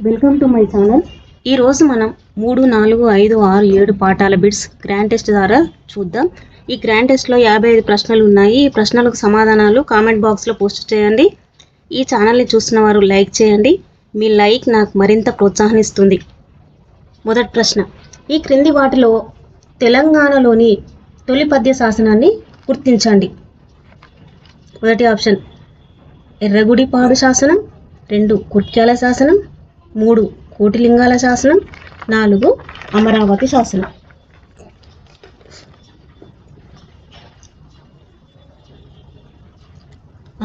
Welcome to my channel. ఈరోజు మనం 3, 4, 5, 6, 7 పాఠాల బిట్స్ గ్రాండ్ టెస్ట్ ద్వారా చూద్దాం. ఈ గ్రాండ్ టెస్ట్లో 55 ప్రశ్నలు ఉన్నాయి. ఈ ప్రశ్నలకు సమాధానాలు కామెంట్ బాక్స్లో పోస్ట్ చేయండి. ఈ ఛానల్ని చూస్తున్న వారు లైక్ చేయండి. మీ లైక్ నాకు మరింత ప్రోత్సాహనిస్తుంది. మొదటి ప్రశ్న, ఈ క్రింది వాటిలో తెలంగాణలోని తొలి పద్య శాసనాన్ని గుర్తించండి. మొదటి ఆప్షన్ ఎర్రగుడిపాడు శాసనం, 2 కుర్క్యాల శాసనం, 3 కోటిలింగాల శాసనం, 4 అమరావతి శాసనం.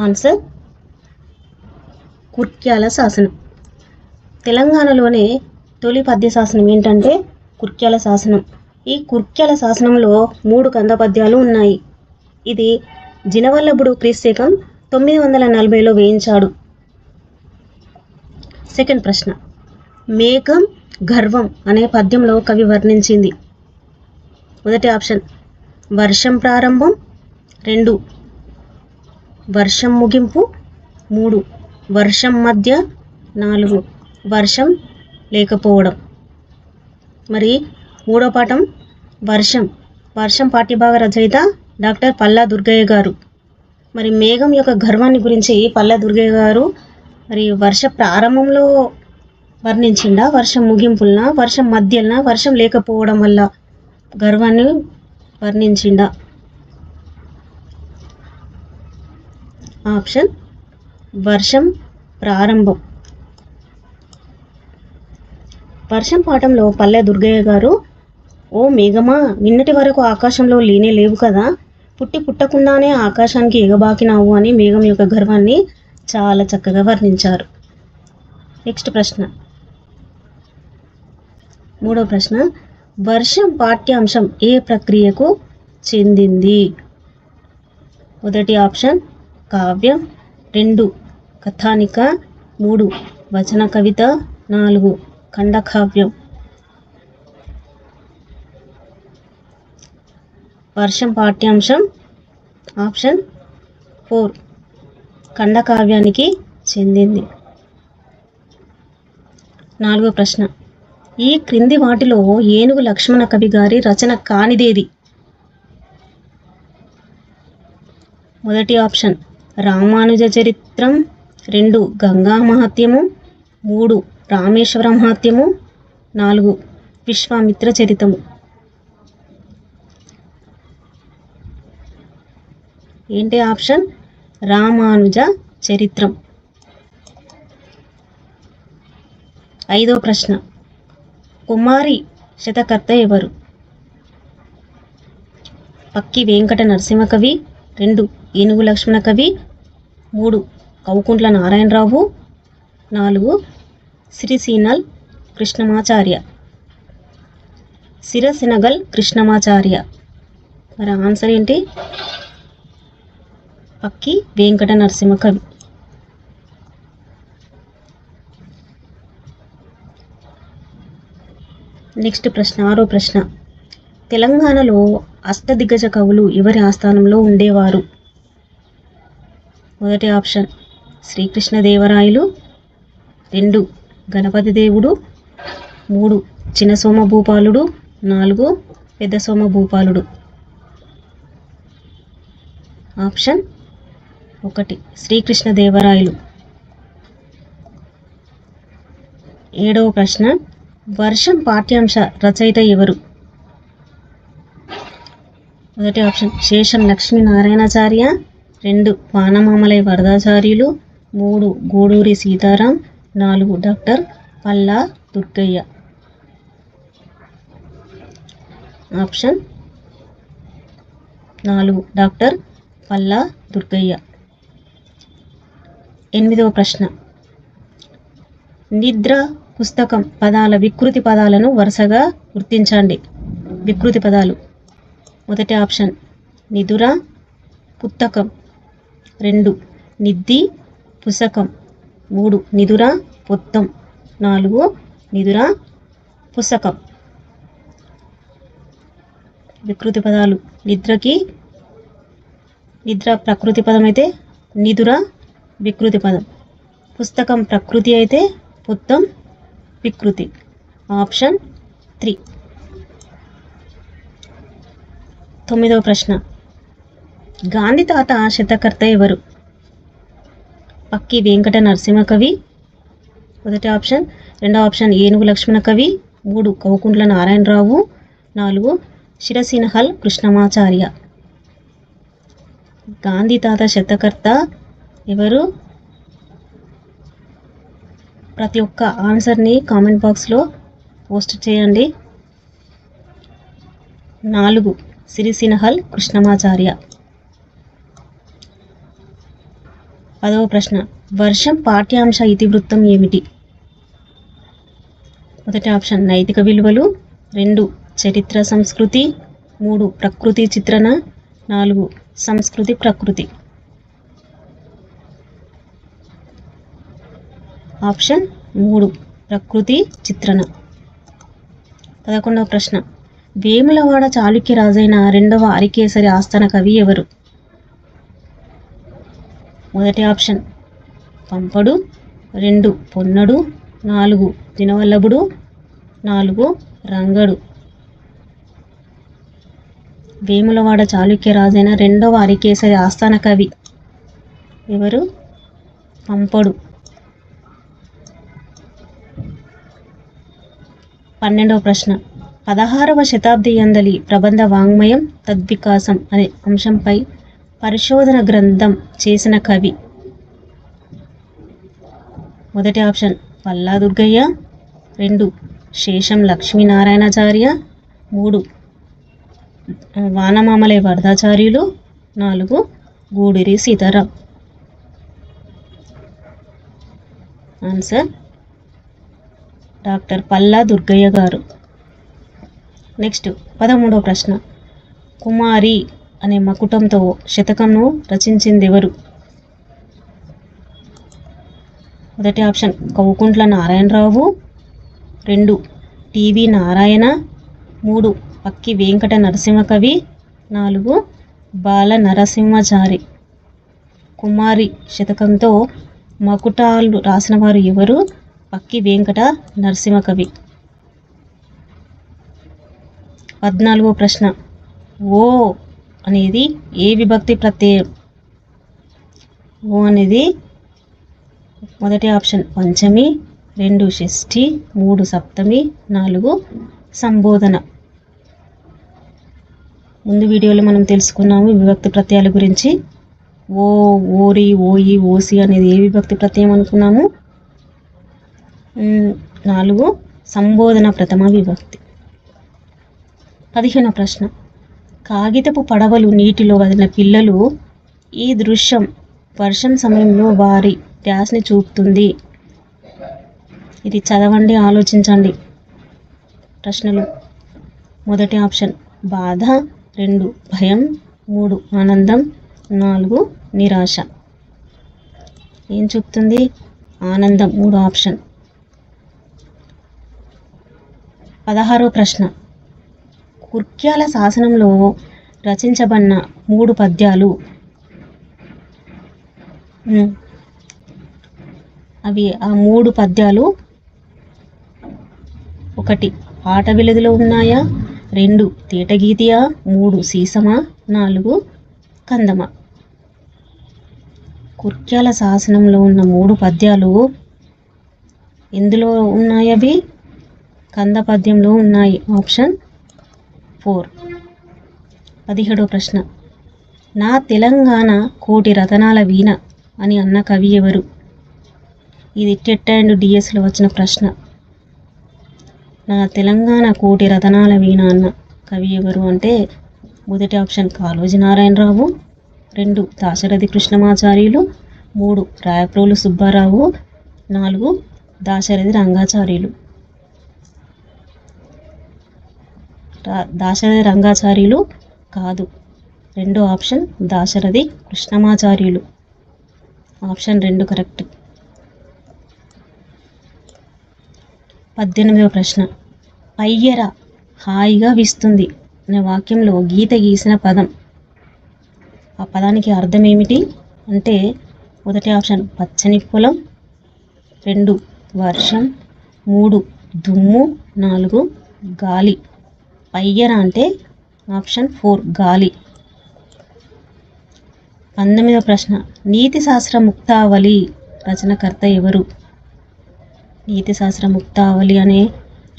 ఆన్సర్ కుర్క్యాల శాసనం. తెలంగాణలోనే తొలి పద్య శాసనం ఏంటంటే కుర్క్యాల శాసనం. ఈ కుర్క్యాల శాసనంలో 3 కంద పద్యాలు ఉన్నాయి. ఇది జినవల్లభుడు క్రీస్తకం 940లో వేయించాడు. సెకండ్ ప్రశ్న, మేఘం గర్వం అనే పద్యంలో కవి వర్ణించింది. మొదటి ఆప్షన్ వర్షం ప్రారంభం, 2 వర్షం ముగింపు, 3 వర్షం మధ్య, 4 వర్షం లేకపోవడం. మరి మూడో పాఠం వర్షం పాఠ్యభాగ రచయిత డాక్టర్ పల్లా దుర్గయ్య గారు. మరి మేఘం యొక్క గర్వాన్ని గురించి పల్లా దుర్గయ్య గారు మరి వర్ష ప్రారంభంలో వర్ణించిండా, వర్షం ముగింపులన, వర్షం మధ్యలన, వర్షం లేకపోవడం వల్ల గర్వాన్ని వర్ణించిండా? ఆప్షన్ వర్షం ప్రారంభం. వర్షం పాఠంలో పల్లె దుర్గయ్య గారు, ఓ మేఘమా, నిన్నటి వరకు ఆకాశంలో లేనే లేవు కదా, పుట్టకుండానే ఆకాశానికి ఎగబాకినావు అని మేఘం యొక్క గర్వాన్ని చాలా చక్కగా వర్ణించారు. నెక్స్ట్ ప్రశ్న, మూడో ప్రశ్న, వర్షం పాఠ్యాంశం ఏ ప్రక్రియకు చెందింది? మొదటి ఆప్షన్ కావ్యం, 2 కథానిక, 3 వచన కవిత, 4 ఖండకావ్యం. వర్షం పాఠ్యాంశం ఆప్షన్ 4 ఖండకావ్యానికి చెందింది. నాలుగో ప్రశ్న, ఈ క్రింది వాటిలో ఏనుగు లక్ష్మణ కవి గారి రచన కానిదేది? మొదటి ఆప్షన్ రామానుజ చరిత్రం, 2 గంగా మహాత్మ్యము, 3 రామేశ్వర మహాత్మ్యము, 4 విశ్వామిత్ర చరితము. ఏంటి ఆప్షన్? రామానుజ చరిత్రం. ఐదో ప్రశ్న, కుమారి శతకర్త ఎవరు? పక్కి వెంకట నరసింహ కవి, 2 ఏనుగు లక్ష్మణ కవి, 3 కౌకుంట్ల నారాయణరావు, 4 సిరిసినల్ కృష్ణమాచార్య. సిరసినగల్ కృష్ణమాచార్య. మరి ఆన్సర్ ఏంటి? పక్కి వెంకట నరసింహ కవి. నెక్స్ట్ ప్రశ్న, ఆరో ప్రశ్న, తెలంగాణలో అష్టదిగ్గజ కవులు ఎవరి ఆస్థానంలో ఉండేవారు? మొదటి ఆప్షన్ శ్రీకృష్ణదేవరాయలు, 2 గణపతి దేవుడు, 3 చిన్న సోమభూపాలుడు, 4 పెద్ద సోమభూపాలుడు. ఆప్షన్ 1 శ్రీకృష్ణదేవరాయలు. ఏడవ ప్రశ్న, వర్షం పాఠ్యాంశ రచయిత ఎవరు? మొదటి ఆప్షన్ శేషం Lakshminarayanacharya, 2 Vanamamalai Varadacharyulu, 3 Guduri Sitaram, 4 doctor Palla Durgaiah. Option 4 doctor Palla Durgaiah. ఎనిమిదవ ప్రశ్న, నిద్ర పుస్తకం పదాల వికృతి పదాలను వరుసగా గుర్తించండి. వికృతి పదాలు. మొదటి ఆప్షన్ నిదుర పుస్తకం, 2 నిద్ది పుస్తకం, 3 నిదుర పొత్తం, 4 నిదుర పుస్తకం. వికృతి పదాలు. నిద్ర ప్రకృతి పదం అయితే నిదుర వికృతి పదం. పుస్తకం ప్రకృతి అయితే పొత్తం వికృతి. ఆప్షన్ 3. 9వ ప్రశ్న. గాంధీ తాత శతకర్త ఎవరు? పక్కి వెంకట నరసింహ కవి. మొదటి ఆప్షన్. రెండవ ఆప్షన్ ఏనుగు లక్ష్మణ కవి. 3 కౌకుంట్ల నారాయణరావు. 4 శిరసినహల్ కృష్ణమాచార్య. గాంధీ తాత శతకర్త ఎవరు? ప్రతి ఒక్క ఆన్సర్ని కామెంట్ బాక్స్లో పోస్ట్ చేయండి. 4 సిరిసినహల్ కృష్ణమాచార్య. 10వ ప్రశ్న. వర్షం పాఠ్యాంశ ఇతివృత్తం ఏమిటి? మొదటి ఆప్షన్ నైతిక విలువలు. 2 చరిత్ర సంస్కృతి. 3 ప్రకృతి చిత్రణ. 4 సంస్కృతి ప్రకృతి. ఆప్షన్ 3 ప్రకృతి చిత్రణ. 11వ ప్రశ్న. వేములవాడ చాళుక్య రాజైన 2వ అరికేసరి ఆస్థాన కవి ఎవరు? మొదటి ఆప్షన్ పంపడు. 2 పొన్నడు. 4 దినవల్లభుడు. 4 రంగడు. వేములవాడ చాళుక్య రాజైన 2వ అరికేసరి ఆస్థాన కవి ఎవరు? పంపడు. 12వ ప్రశ్న. 16వ శతాబ్ది యందలి ప్రబంధ వాంగ్మయం తద్వికాసం అనే అంశంపై పరిశోధన గ్రంథం చేసిన కవి. మొదటి ఆప్షన్ పల్లా దుర్గయ్య. 2 శేషం లక్ష్మీనారాయణాచార్య. 3 వానమామలై వరదాచార్యులు. 4 గూడూరి సీతారాం. ఆన్సర్ డాక్టర్ పల్లా దుర్గయ్య గారు. నెక్స్ట్ 13వ ప్రశ్న. కుమారి అనే మకుటంతో శతకంను రచించింది ఎవరు? మొదటి ఆప్షన్ కౌకుంట్ల నారాయణరావు. 2 టివి నారాయణ. 3 పక్కి వెంకట నరసింహ కవి. 4 బాల నరసింహాచారి. కుమారి శతకంతో మకుటాలు రాసిన వారు ఎవరు? పక్కి వెంకట నరసింహ కవి. 14వ ప్రశ్న. ఓ అనేది ఏ విభక్తి ప్రత్యయం? ఓ అనేది మొదటి ఆప్షన్ పంచమి. 2 షష్ఠి. 3 సప్తమి. 4 సంబోధన. ముందు వీడియోలో మనం తెలుసుకున్నాము విభక్తి ప్రత్యయాల గురించి. ఓ, ఓరి, ఓయి, ఓసి అనేది ఏ విభక్తి ప్రత్యయం అనుకున్నాము? 4 సంబోధన ప్రథమ విభక్తి. 15వ ప్రశ్న. కాగితపు పడవలు నీటిలో వదిలిన పిల్లలు ఈ దృశ్యం వర్షం సమయంలో వారి ధ్యాసని చూపుతుంది. ఇది చదవండి, ఆలోచించండి. ప్రశ్నలు. మొదటి ఆప్షన్ బాధ. 2 భయం. 3 ఆనందం. 4 నిరాశ. ఏం చూపుతుంది? ఆనందం. 3 ఆప్షన్. 16వ ప్రశ్న. కుర్క్యాల శాసనంలో రచించబడిన 3 పద్యాలు. అవి ఆ 3 పద్యాలు 1 ఆట వెలుగులో ఉన్నాయా. 2 తేటగీతియా. 3 సీసమా. 4 కందమ. కుర్క్యాల శాసనంలో ఉన్న 3 పద్యాలు ఎందులో ఉన్నాయి? అవి కంద పద్యంలో ఉన్నాయి. ఆప్షన్ 4. 17వ ప్రశ్న. నా తెలంగాణ కోటి రతనాల వీణ అని అన్న కవి ఎవరు? ఇది టెట్ అండ్ డిఎస్లో వచ్చిన ప్రశ్న. నా తెలంగాణ కోటి రతనాల వీణ అన్న కవి ఎవరు అంటే మొదటి ఆప్షన్ కాళోజీ నారాయణరావు. 2 దాశరథి కృష్ణమాచార్యులు. 3 రాయప్రోలు సుబ్బారావు. 4 దాశరథి రంగాచార్యులు. దాశరథి రంగాచార్యులు కాదు. 2 option Dasarathi Krishnamacharyulu. Option 2 correct. 18వ ప్రశ్న. పయ్యర హాయిగా వీస్తుంది అనే వాక్యంలో గీత గీసిన పదం. ఆ పదానికి అర్థం ఏమిటి అంటే మొదటి ఆప్షన్ పచ్చని పొలం. 2 వర్షం. 3 దుమ్ము, 4 గాలి. పయ్యర అంటే ఆప్షన్ 4 గాలి. 19వ ప్రశ్న, నీతి శాస్త్ర ముక్తావళి రచనకర్త ఎవరు? నీతి శాస్త్ర ముక్తావళి అనే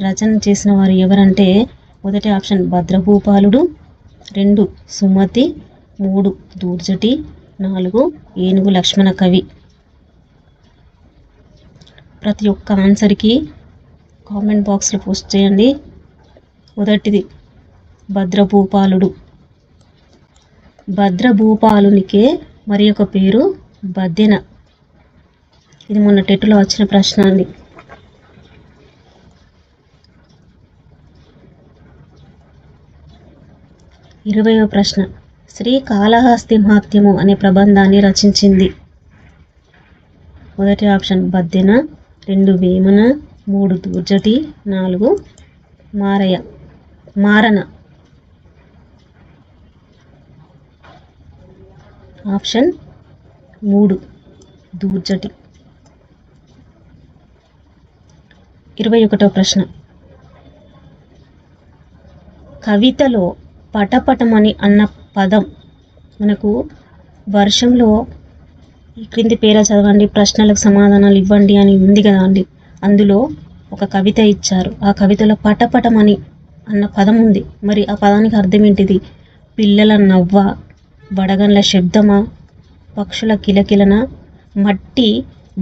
రచన చేసిన వారు ఎవరంటే మొదటి ఆప్షన్ భద్రభూపాలుడు, 2 సుమతి, 3 దూర్జటి, 4 ఏనుగు లక్ష్మణ కవి. ప్రతి ఒక్క ఆన్సర్కి కామెంట్ బాక్స్లో పోస్ట్ చేయండి. మొదటిది భద్రభూపాలుడు. భద్రభూపాలునికే మరి ఒక పేరు బద్దెన. ఇది మొన్న టెట్లో వచ్చిన ప్రశ్న అండి. ఇరవయవ ప్రశ్న, శ్రీ కాళహస్తి మహాత్మ్యము అనే ప్రబంధాన్ని రచించింది. మొదటి ఆప్షన్ బద్దెన, 2 వేమన, 3 దూర్జటి, 4 మారన. ఆప్షన్ 3 దూర్జటి. 21వ ప్రశ్న, కవితలో పటపటమని అన్న పదం మనకు వర్షంలో ఈ క్రింది పేర చదవండి, ప్రశ్నలకు సమాధానాలు ఇవ్వండి అని ఉంది కదా అండి. అందులో ఒక కవిత ఇచ్చారు. ఆ కవితలో పటపటమని అన్న పదం ఉంది. మరి ఆ పదానికి అర్థం ఏంటిది? పిల్లల నవ్వ, వడగండ్ల శబ్దమా, పక్షుల కిలకిలన, మట్టి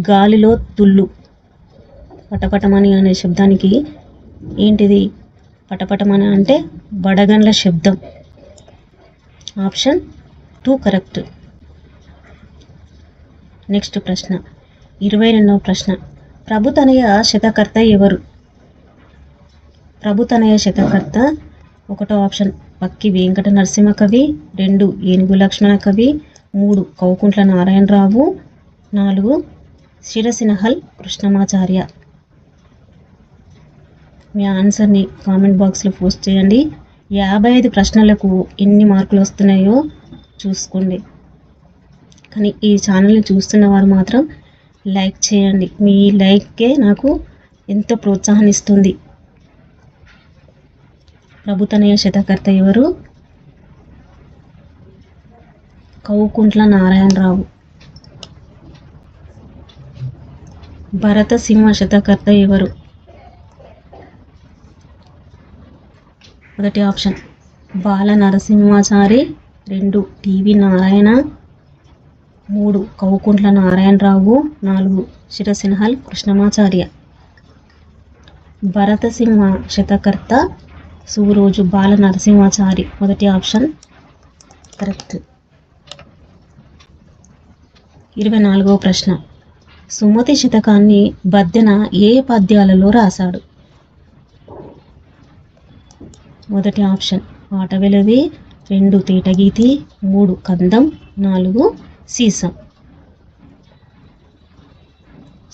గాలిలో తుళ్ళు. పటపటమని అనే శబ్దానికి ఏంటిది? పటపటమని అంటే వడగండ్ల శబ్దం. Option 2 correct. నెక్స్ట్ ప్రశ్న, 22వ ప్రశ్న, ప్రభుతనయ శతకర్త ఎవరు? ప్రభుతనయ శతకర్త 1వ ఆప్షన్ పక్కి వెంకట నరసింహ కవి, 2 ఏనుగు లక్ష్మణ కవి, 3 కౌకుంట్ల నారాయణరావు, 4 శిరసినహల్ కృష్ణమాచార్య. మీ ఆన్సర్ని కామెంట్ బాక్స్లో పోస్ట్ చేయండి. 55 ప్రశ్నలకు ఎన్ని మార్కులు వస్తున్నాయో చూసుకోండి. కానీ ఈ ఛానల్ని చూస్తున్న వారు మాత్రం లైక్ చేయండి. మీ లైక్కే నాకు ఎంతో ప్రోత్సాహాన్ని ఇస్తుంది. ప్రభుతనయ శతకర్త ఎవరు? కౌకుంట్ల నారాయణరావు. భరతసింహ శతకర్త ఎవరు? మొదటి ఆప్షన్ బాల నరసింహాచారి, 2 టివి నారాయణ, 3 కౌకుంట్ల నారాయణరావు, 4 శిరసినహల్ కృష్ణమాచార్య. భరతసింహ శతకర్త సూరోజు బాల నరసింహాచారి. మొదటి ఆప్షన్ కరెక్ట్. 24వ ప్రశ్న, సుమతి శతకాన్ని బద్దెన ఏ పద్యాలలో రాశాడు? మొదటి ఆప్షన్ ఆటవెలవి, 2 తేటగీతి, 3 కందం, 4 సీసం.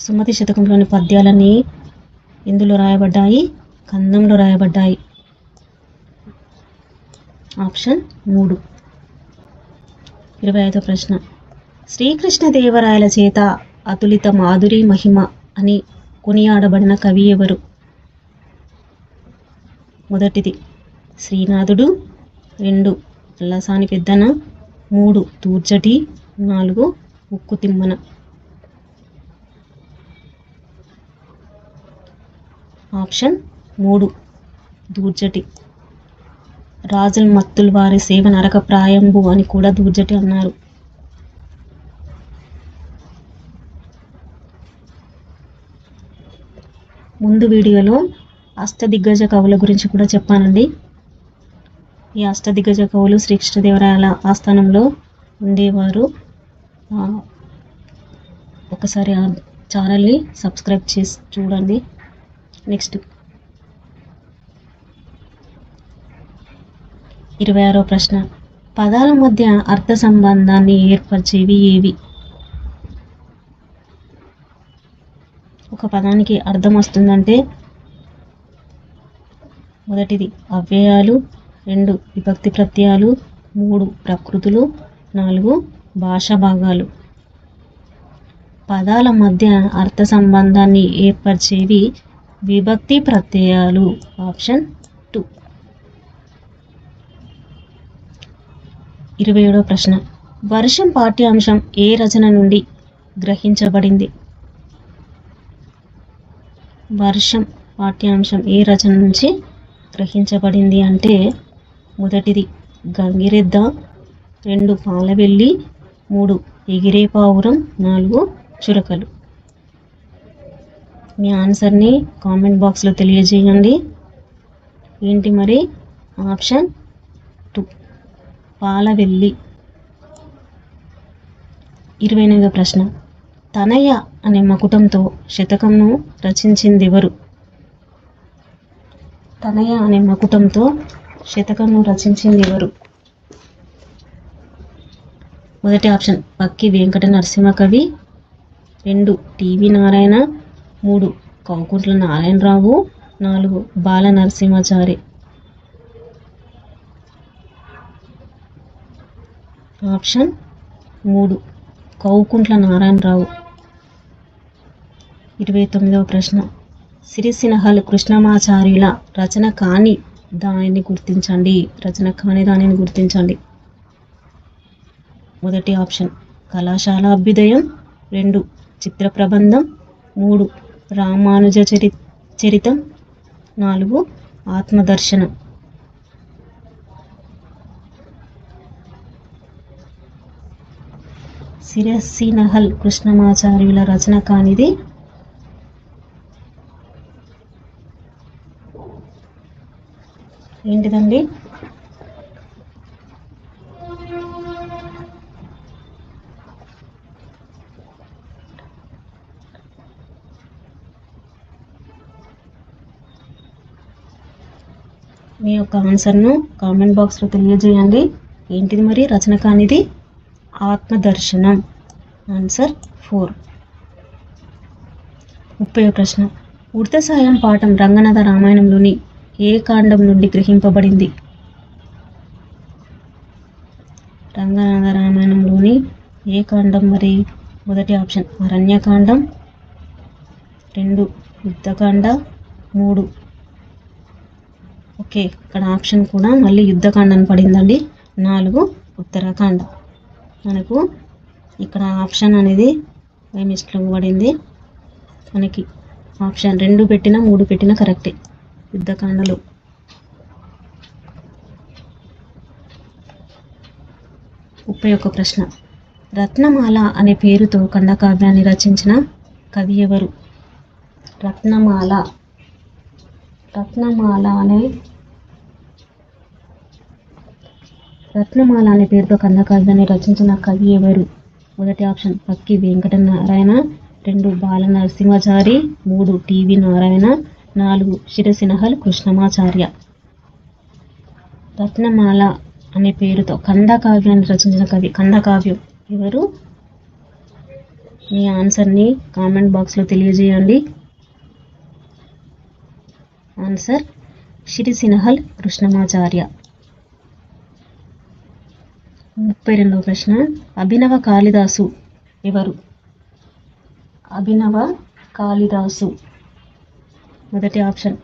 సుమతి శతకంలోని పద్యాలన్నీ ఇందులో రాయబడ్డాయి, కందంలో రాయబడ్డాయి. ఆప్షన్ 3. 25వ ప్రశ్న, శ్రీకృష్ణదేవరాయల చేత అతులిత మాధురి మహిమ అని కొనియాడబడిన కవి ఎవరు? మొదటిది శ్రీనాథుడు, 2 అల్లసాని పెద్దన, 3 దూర్జటి, 4 ఉక్కు తిమ్మన. ఆప్షన్ 3 దూర్జటి. రాజుల్ మత్తుల్ వారి సేవ నరక ప్రాయంబు అని కూడా దూర్జటి అన్నారు. ముందు వీడియోలో అష్టదిగ్గజ కవుల గురించి కూడా చెప్పానండి. ఈ అష్టదిగ్గజ కవులు శ్రీకృష్ణదేవరాయల ఆస్థానంలో ఉండేవారు. ఒకసారి ఆ ఛానల్ని సబ్స్క్రైబ్ చేసి చూడండి. నెక్స్ట్ 26వ ప్రశ్న, పదాల మధ్య అర్థ సంబంధాన్ని ఏర్పరిచేవి ఏవి? ఒక పదానికి అర్థం వస్తుందంటే మొదటిది అవ్యయాలు, 2 విభక్తి ప్రత్యయాలు, 3 ప్రకృతులు, 4 భాషా భాగాలు. పదాల మధ్య అర్థ సంబంధాన్ని ఏర్పరిచేవి విభక్తి ప్రత్యయాలు. ఆప్షన్ 2. 27వ ప్రశ్న. వర్షం పాఠ్యాంశం ఏ రచన నుండి గ్రహించబడింది? వర్షం పాఠ్యాంశం ఏ రచన నుంచి గ్రహించబడింది అంటే మొదటిది గంగిరెద్ద, 2 పాలవెల్లి, 3 ఎగిరే పావురం, 4 చురకలు. మీ ఆన్సర్ని కామెంట్ బాక్స్లో తెలియజేయండి. ఏంటి మరి? ఆప్షన్ 2 పాలవెల్లి. 28వ ప్రశ్న. తనయ అనే మకుటంతో శతకంను రచించిందెవరు? తనయ అనే మకుటంతో శతకంను రచించిందెవరు? మొదటి ఆప్షన్ పక్కి వెంకట నరసింహ కవి, 2 టివి నారాయణ, 3 కౌకుంట్ల నారాయణరావు, 4 బాల నరసింహాచారి. ఆప్షన్ 3 కౌకుంట్ల నారాయణరావు. 29వ ప్రశ్న. సిరిసినహల్ కృష్ణమాచార్యుల రచన కాని దానిని గుర్తించండి. రచన కాని దానిని గుర్తించండి. మొదటి ఆప్షన్ కళాశాల అభ్యుదయం, 2 చిత్ర ప్రబంధం, 3 రామానుజ చరితం, 4 ఆత్మదర్శనం. సిరిసినహల్ కృష్ణమాచార్యుల రచన కానిది ఏంటిదండి? మీ యొక్క ఆన్సర్ను కామెంట్ బాక్స్లో తెలియజేయండి. ఏంటిది మరి రచన కానిది? ఆత్మదర్శనం. ఆన్సర్ 4. 30వ ప్రశ్న. ఉర్త సాయం పాఠం రంగనాథ రామాయణంలోని ఏ కాండం నుండి గ్రహింపబడింది? రంగనాథ రామాయణంలోని ఏ కాండం మరి? మొదటి ఆప్షన్ అరణ్యకాండం, 2 యుద్ధకాండ, 3 ఓకే ఇక్కడ ఆప్షన్ కూడా మళ్ళీ యుద్ధకాండం పడిందండి, 4 ఉత్తరాఖండ. మనకు ఇక్కడ ఆప్షన్ అనేది మిస్టేక్ పడింది. మనకి ఆప్షన్ 2 పెట్టినా 3 పెట్టినా కరెక్టే యుద్ధకాండలో. 31వ ప్రశ్న. రత్నమాల అనే పేరుతో ఖండకావ్యాన్ని రచించిన కవి ఎవరు? రత్నమాల అనే పేరుతో ఖండకావ్యాన్ని రచించిన కవి ఎవరు? మొదటి ఆప్షన్ పక్కి వెంకట నారాయణ, 2 బాల నరసింహాచారి, 3 టివి నారాయణ, 4 సిరిసినహల్ కృష్ణమాచార్య. రత్నమాల అనే పేరుతో ఖండకావ్యాన్ని రచించిన కవి, ఖండకావ్యం ఎవరు? మీ ఆన్సర్ని కామెంట్ బాక్స్లో తెలియజేయండి. ఆన్సర్ సిరిసినహల్ కృష్ణమాచార్య. 32వ ప్రశ్న. అభినవ కాళిదాసు ఎవరు? అభినవ కాళిదాసు. మొదటి ఆప్షన్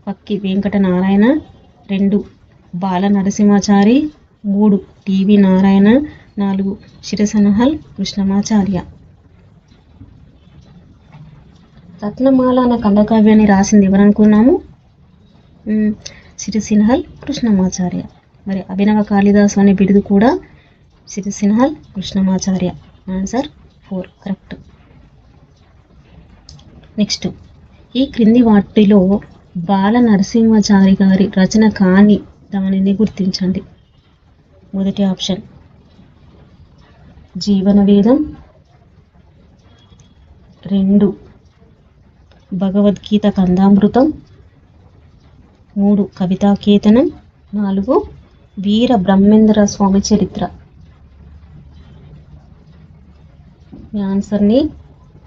పక్కి వెంకట నారాయణ, 2 బాల నరసింహాచారి, 3 టివి నారాయణ, 4 సిరిసినహల్ కృష్ణమాచార్య. రత్నమాల అనే ఖండకావ్యాన్ని రాసింది ఎవరనుకున్నాము? సిరిసినహల్ కృష్ణమాచార్య. మరి అభినవ కాళిదాసు అనే బిరుదు కూడా Sirisinahal Krishnamacharya. Answer 4 correct. Next. ఈ క్రింది వాటిలో బాల నరసింహాచారి గారి రచన కాని దానిని గుర్తించండి. మొదటి ఆప్షన్ జీవనవేదం, 2 భగవద్గీత కందామృతం, 3 కవితాకేతనం, 4 వీర బ్రహ్మేంద్ర స్వామి చరిత్ర. మీ ఆన్సర్ని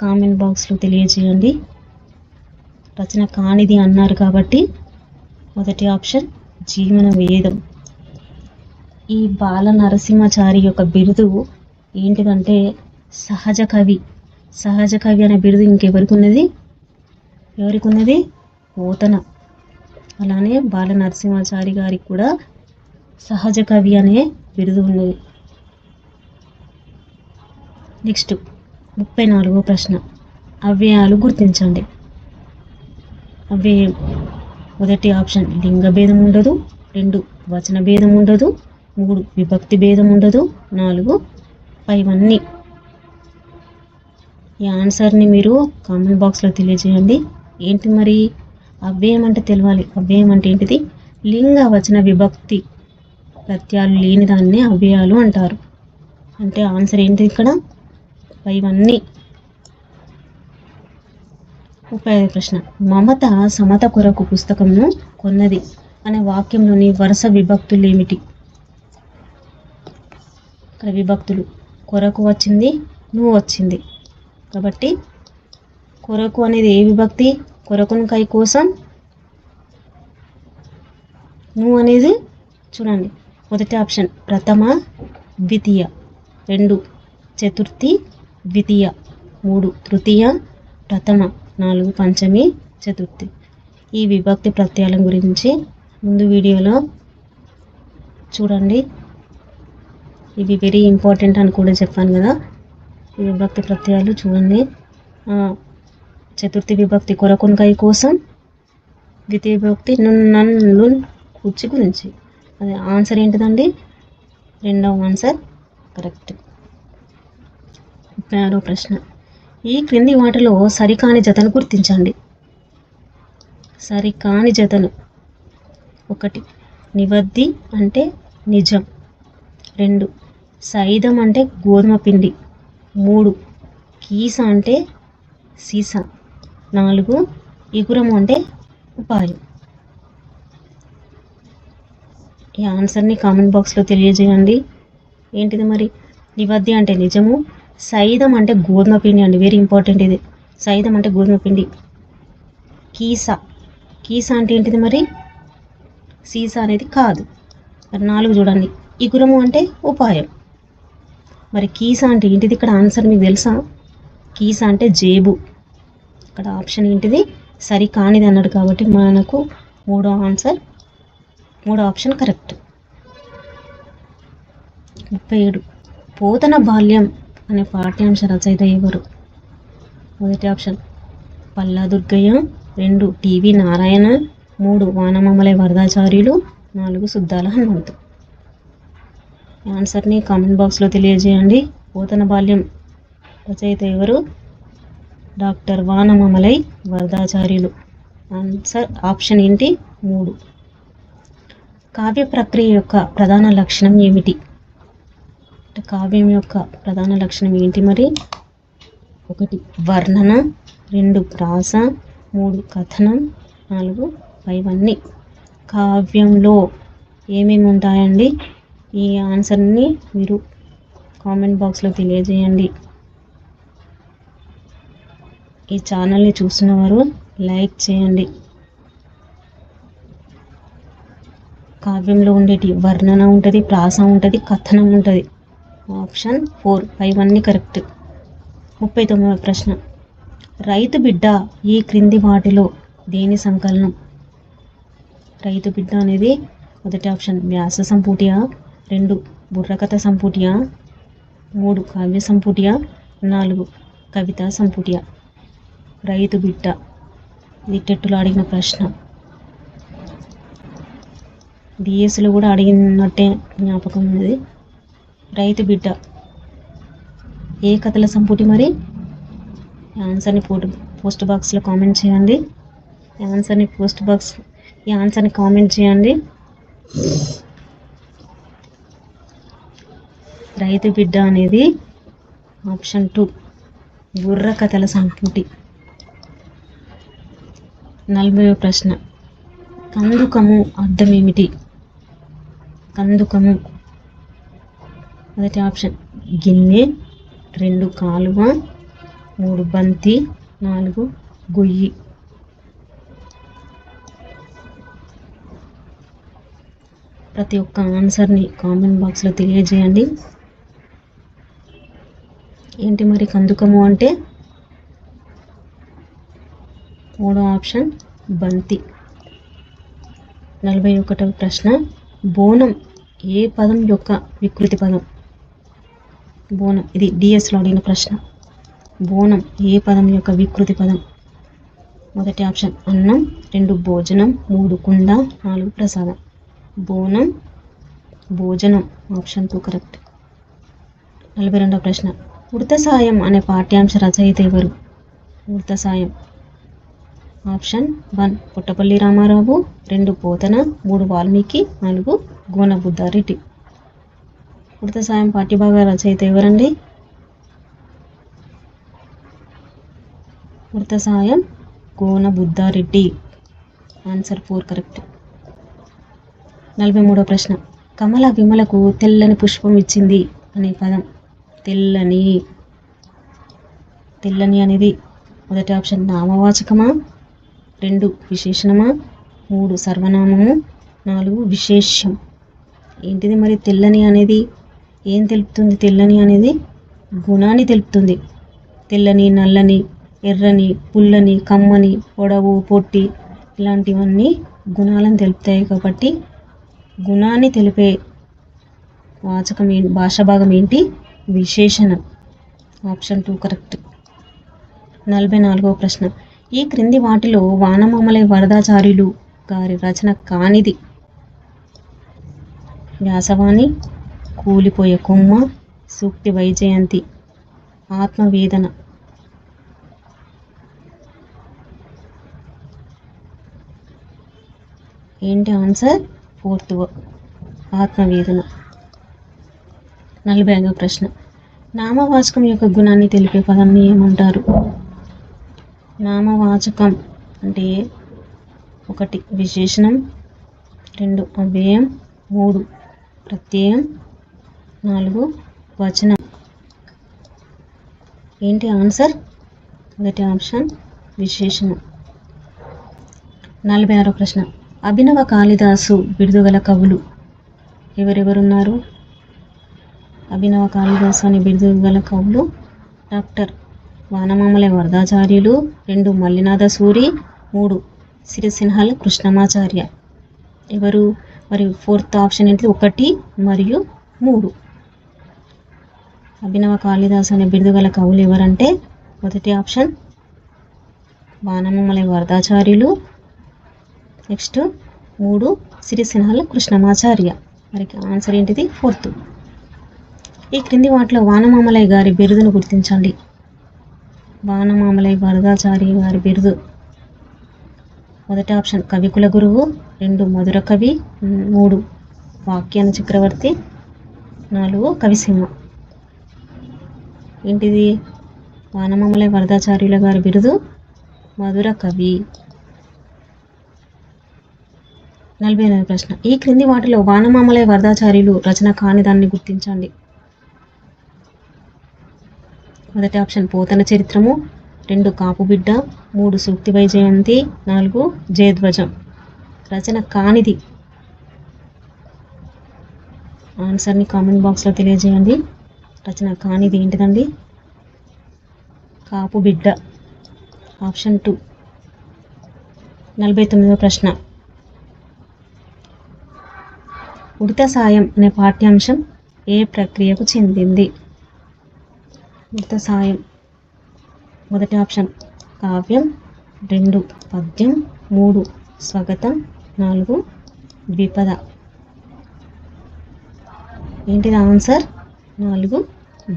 కామెంట్ బాక్స్లో తెలియజేయండి. రచన కానిది అన్నారు కాబట్టి మొదటి ఆప్షన్ జీవన వేదం. ఈ బాల నరసింహాచారి యొక్క బిరుదు ఏంటిదంటే సహజ కవి. సహజ కవి అనే బిరుదు ఇంకెవరికి ఉన్నది? ఎవరికి ఉన్నది? పోతన. అలానే బాల నరసింహాచారి గారికి కూడా సహజ కవి అనే బిరుదు ఉన్నది. నెక్స్ట్ 34వ ప్రశ్న, అవ్యయాలు గుర్తించండి. అవ్యయం మొదటి ఆప్షన్ లింగ భేదం ఉండదు, 2 వచన భేదం ఉండదు, 3 విభక్తి భేదం ఉండదు, 4 పైవన్నీ. ఈ ఆన్సర్ని మీరు కామెంట్ బాక్స్లో తెలియజేయండి. ఏంటి మరి అవ్యయం అంటే తెలవాలి. అవ్యయం అంటే ఏంటిది? లింగ వచన విభక్తి ప్రత్యయాలు లేని దాన్ని అవ్యయాలు అంటారు. అంటే ఆన్సర్ ఏంటి ఇక్కడ? పైవన్నీ. 35వ ప్రశ్న, మమత సమత కొరకు పుస్తకంను కొన్నది అనే వాక్యంలోని వరుస విభక్తులు ఏమిటి? ఇక్కడ విభక్తులు కొరకు వచ్చింది, నువ్వు వచ్చింది కాబట్టి కొరకు అనేది ఏ విభక్తి? కొరకును కై కోసం. నువ్వు అనేది చూడండి, మొదటి ఆప్షన్ ప్రథమ ద్వితీయ, 2 చతుర్థి ద్వితీయ, 3 తృతీయ ప్రథమ, 4 పంచమి చతుర్థి. ఈ విభక్తి ప్రత్యయాల గురించి ముందు వీడియోలో చూడండి. ఇవి వెరీ ఇంపార్టెంట్ అని కూడా చెప్పాను కదా. ఈ విభక్తి ప్రత్యయాలు చూడండి. చతుర్థి విభక్తి కొరకును కై కోసం, ద్వితీయ విభక్తి నన్ను కూర్చి గురించి. అది ఆన్సర్ ఏంటిదండి? 2వ ఆన్సర్ కరెక్ట్. 36వ ప్రశ్న, ఈ క్రింది వాటిలో సరికాని జతను గుర్తించండి. సరికాని జతను: 1 నివద్ది అంటే నిజం, 2 సైదం అంటే గోధుమ పిండి, 3 కీస అంటే సీసా, 4 ఇగురము అంటే ఉపాయం. ఈ ఆన్సర్ని కామెంట్ బాక్స్లో తెలియజేయండి. ఏంటిది మరి? నివద్ది అంటే నిజము, సైదం అంటే గోధుమ పిండి అండి, వెరీ ఇంపార్టెంట్ ఇది. సైదం అంటే గోధుమ పిండి. కీస అంటే ఏంటిది మరి? సీసా అనేది కాదు. మరి 4 చూడండి, ఇగురము అంటే ఉపాయం. మరి కీస అంటే ఏంటిది? ఇక్కడ ఆన్సర్ మీకు తెలుసా? కీస అంటే జేబు. ఇక్కడ ఆప్షన్ ఏంటిది? సరికానిది అన్నాడు కాబట్టి మనకు 3వ ఆప్షన్ కరెక్ట్. 37 పోతన బాల్యం అనే పాఠ్యాంశ రచయిత ఎవరు? మొదటి ఆప్షన్ పల్లా దుర్గయ్య, 2 టీవీ నారాయణ, 3 వానమామలై వరదాచార్యులు, 4 సుద్దాల హనుమంతు. ఆన్సర్ని కామెంట్ బాక్స్లో తెలియజేయండి. పోతన బాల్యం రచయిత ఎవరు? Doctor Vanamamalai Varadacharyulu. Answer option ఏంటి? 3. కావ్య ప్రక్రియ యొక్క ప్రధాన లక్షణం ఏమిటి? కావ్యం యొక్క ప్రధాన లక్షణం ఏంటి మరి? 1 వర్ణన, 2 ప్రాస, 3 కథనం, 4 పైవన్నీ. కావ్యంలో ఏమేమి ఉంటాయండి? ఈ ఆన్సర్ని మీరు కామెంట్ బాక్స్లో తెలియజేయండి. ఈ ఛానల్ని చూస్తున్నవారు లైక్ చేయండి. కావ్యంలో ఉండేటి వర్ణన ఉంటుంది, ప్రాస ఉంటుంది, కథనం ఉంటుంది. ఆప్షన్ 4 పైవన్నీ కరెక్ట్. 39వ ప్రశ్న, రైతు బిడ్డ ఈ క్రింది వాటిలో దేని సంకలనం? రైతు బిడ్డ అనేది మొదటి ఆప్షన్ వ్యాస సంపుటియా, 2 బుర్రకథ సంపుటియా, 3 కావ్య సంపుటియా, 4 కవితా సంపుటియా. రైతు బిడ్డ ఇది టెట్టులో అడిగిన ప్రశ్న. డిఎస్లో కూడా అడిగినట్టే జ్ఞాపకం ఉన్నది. రైతు బిడ్డ ఏ కథల సంపుటి మరి? ఆన్సర్ని పోస్ట్ బాక్స్లో కామెంట్ చేయండి. ఈ ఆన్సర్ని కామెంట్ చేయండి. రైతు బిడ్డ అనేది ఆప్షన్ 2 బుర్ర కథల సంపుటి. 40వ ప్రశ్న, కందుకము అర్థం ఏమిటి? కందుకము మొదటి ఆప్షన్ గిన్నె, 2 కాలువ, 3 బంతి, 4 గొయ్యి. ప్రతి ఒక్క ఆన్సర్ని కామెంట్ బాక్స్లో తెలియజేయండి. ఏంటి మరి కందుకము అంటే? 3వ ఆప్షన్ బంతి. 41వ ప్రశ్న, బోనం ఏ పదం యొక్క వికృతి పదం? బోనం, ఇది డిఎస్లో అడిగిన ప్రశ్న. బోనం ఏ పదం యొక్క వికృతి పదం? మొదటి ఆప్షన్ అన్నం, 2 భోజనం, 3 కుండ, 4 ప్రసాదం. బోనం, భోజనం. Option 2 correct. 42వ ప్రశ్న, ఉడత సాయం అనే పాఠ్యాంశ రచయిత ఎవరు? ఉడత సాయం. ఆప్షన్ 1 పుట్టపల్లి రామారావు, 2 పోతన, 3 వాల్మీకి, 4 గోన బుద్ధారెడ్డి. ఉడత సాయం పాఠ్యభాగ రచయిత ఎవరండి? ఉడత సాయం గోన బుద్ధారెడ్డి. Answer 4 correct. 43వ ప్రశ్న, కమల విమలకు తెల్లని పుష్పం ఇచ్చింది అనే పదం? తెల్లని. తెల్లని అనేది మొదటి ఆప్షన్ నామవాచకమా, 2 విశేషణమా, 3 సర్వనామము, 4 విశేష్యం. ఏంటిది మరి తెల్లని అనేది? ఏం తెలుపుతుంది? తెల్లని అనేది గుణాన్ని తెలుపుతుంది. తెల్లని, నల్లని, ఎర్రని, పుల్లని, కమ్మని, పొడవు, పొట్టి ఇలాంటివన్నీ గుణాలను తెలుపుతాయి. కాబట్టి గుణాన్ని తెలిపే వాచకం భాషా భాగం ఏంటి? విశేషణం. Option 2 correct. 44వ ప్రశ్న, ఈ క్రింది వాటిలో వానమామలై వరదాచార్యులు గారి రచన కానిది? వ్యాసవాణి, కూలిపోయే కొమ్మ, సూక్తి వైజయంతి, ఆత్మవేదన. ఏంటి ఆన్సర్? 4th ఆత్మవేదన. 45వ ప్రశ్న, నామవాచకం యొక్క గుణాన్ని తెలిపే పదాన్ని ఏమంటారు? నామవాచకం అంటే 1 విశేషణం, 2 అవ్యయం, 3 ప్రత్యయం, 4 వచనం. ఏంటి ఆన్సర్? మొదటి ఆప్షన్ విశేషణం. 46వ ప్రశ్న, అభినవ కాళిదాసు బిరుదుగల కవులు ఎవరెవరున్నారు? అభినవ కాళిదాసు అనే బిరుదుగల కవులు డాక్టర్ వానమామలై వరదాచార్యులు, 2 మల్లినాథ సూరి, 3 సిరిసిన్హల్ కృష్ణమాచార్య. ఎవరు మరి? 4th ఆప్షన్ ఏంటి? 1 మరియు 3. అభినవ కాళిదాసు అనే బిరుదుగల కవులు ఎవరంటే మొదటి ఆప్షన్ వానమామలై వరదాచార్యులు, నెక్స్ట్ 3 సిరిసిన్హల్ కృష్ణమాచార్య. మరి ఆన్సర్ ఏంటిది? 4th. ఈ క్రింది వాటిలో వానమామలై గారి బిరుదును గుర్తించండి. వానమామలై వరదాచార్య గారి బిరుదు మొదటి ఆప్షన్ కవికుల గురువు, 2 మధుర కవి, 3 వాక్యాన చక్రవర్తి, 4 కవిసింహ. ఏంటిది? వానమామలై వరదాచార్యుల గారి బిరుదు మధుర కవి. 48వ ప్రశ్న, ఈ క్రింది వాటిలో వానమామలై వరదాచార్యులు రచన కాని దాన్ని గుర్తించండి. మొదటి ఆప్షన్ పోతన చరిత్రము, 2 కాపుబిడ్డ, 3 సూక్తి వైజయంతి, 4 జయధ్వజం. రచన కానిది ఆన్సర్ని కామెంట్ బాక్స్లో తెలియజేయండి. రచన కానిది ఏంటిదండి? కాపుబిడ్డ. ఆప్షన్ 2. 49వ ప్రశ్న, ఉడత సాయం అనే పాఠ్యాంశం ఏ ప్రక్రియకు చెందింది? ఉడత సాయం మొదటి ఆప్షన్ కావ్యం, 2 పద్యం, 3 స్వగతం, 4 ద్విపద. ఏంటిది ఆన్సర్? 4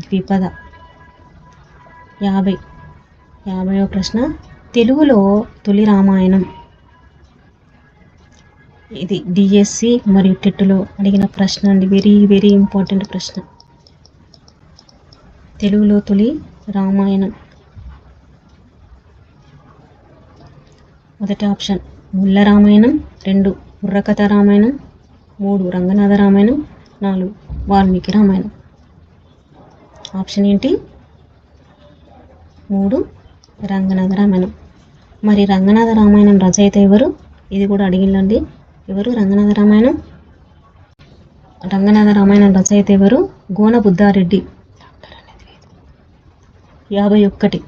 ద్విపద. 50వ ప్రశ్న, తెలుగులో తొలి రామాయణం. ఇది డిఎస్సి మరియు టెట్లో అడిగిన ప్రశ్న అండి. వెరీ వెరీ ఇంపార్టెంట్ ప్రశ్న. తెలుగులో తొలి రామాయణం మొదటి ఆప్షన్ ముల్ల రామాయణం, 2 బుర్రకథ రామాయణం, 3 రంగనాథ రామాయణం, 4 వాల్మీకి రామాయణం. ఆప్షన్ ఏంటి? 3 రంగనాథ రామాయణం. మరి రంగనాథ రామాయణం రచయిత ఎవరు? ఇది కూడా అడిగిందండి. ఎవరు రంగనాథ రామాయణం? రంగనాథ రామాయణం రచయిత ఎవరు? గోన బుద్ధారెడ్డి. 51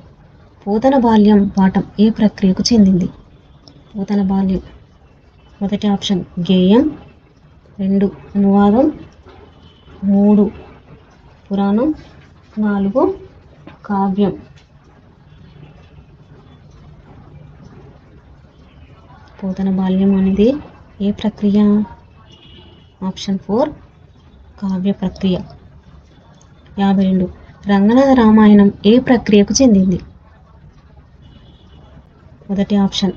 పోతన బాల్యం పాఠం ఏ ప్రక్రియకు చెందింది? పోతన బాల్యం. మొదటి ఆప్షన్ గేయం, 2 అనువాదం, 3 పురాణం, 4 కావ్యం. పోతన బాల్యం అనేది ఏ ప్రక్రియ? ఆప్షన్ 4 కావ్య ప్రక్రియ. 52 రంగనాథ రామాయణం ఏ ప్రక్రియకు చెందింది? మొదటి ఆప్షన్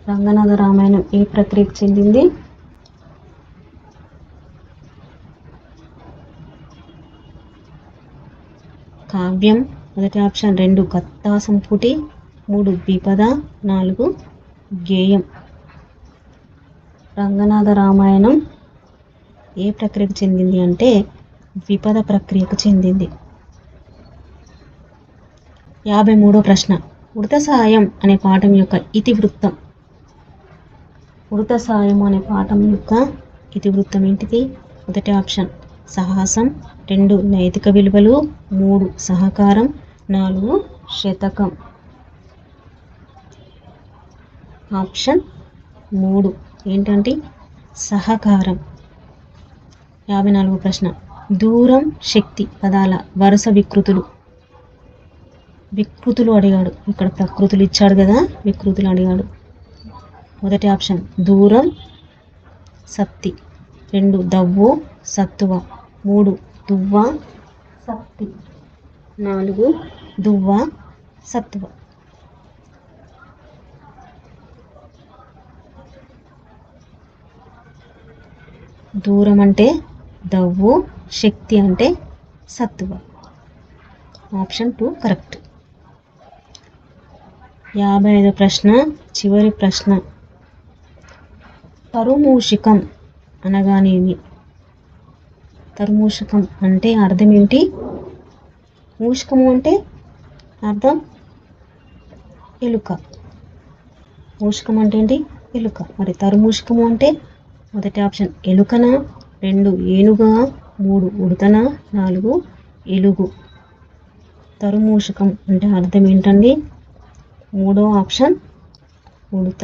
రంగనాథ రామాయణం ఏ ప్రక్రియకు చెందింది? కావ్యం. మొదటి ఆప్షన్ 2 కథా సంపుటి, 3 ద్విపద, 4 గేయం. రంగనాథ రామాయణం ఏ ప్రక్రియకు చెందింది అంటే ద్విపద ప్రక్రియకు చెందింది. 53వ ప్రశ్న, ఉడత సాయం అనే పాఠం యొక్క ఇతివృత్తం. ఉడత సాయం అనే పాఠం యొక్క ఇతివృత్తం ఏంటిది? మొదటి ఆప్షన్ సాహసం, 2 నైతిక విలువలు, 3 సహకారం, 4 శతకం. ఆప్షన్ 3 ఏంటంటే సహకారం. 54వ ప్రశ్న, దూరం, శక్తి పదాల వరుస వికృతులు. వికృతులు అడిగాడు, ఇక్కడ ప్రకృతులు ఇచ్చాడు కదా, వికృతులు అడిగాడు. మొదటి ఆప్షన్ దూరం సత్తి, 2 దవ్వు సత్తువ, 3 దువ్వ సత్తి, 4 దువ్వ సత్తువ. దూరం అంటే దవ్వు, శక్తి అంటే సత్తువ. Option 2 correct. 55వ ప్రశ్న, చివరి ప్రశ్న, తరుమూషికం అనగానేమి? తరుమూషికం అంటే అర్థం ఏంటి? మూషికము అంటే అర్థం ఎలుక. మూషికం అంటే ఏంటి? ఎలుక. మరి తరుమూషికము అంటే మొదటి ఆప్షన్ ఎలుకన, 2 ఏనుగా, 3 ఉడతన, 4 ఎలుగు. తరుమూషికం అంటే అర్థం ఏంటండి? 3వ ఆప్షన్ ఉడత.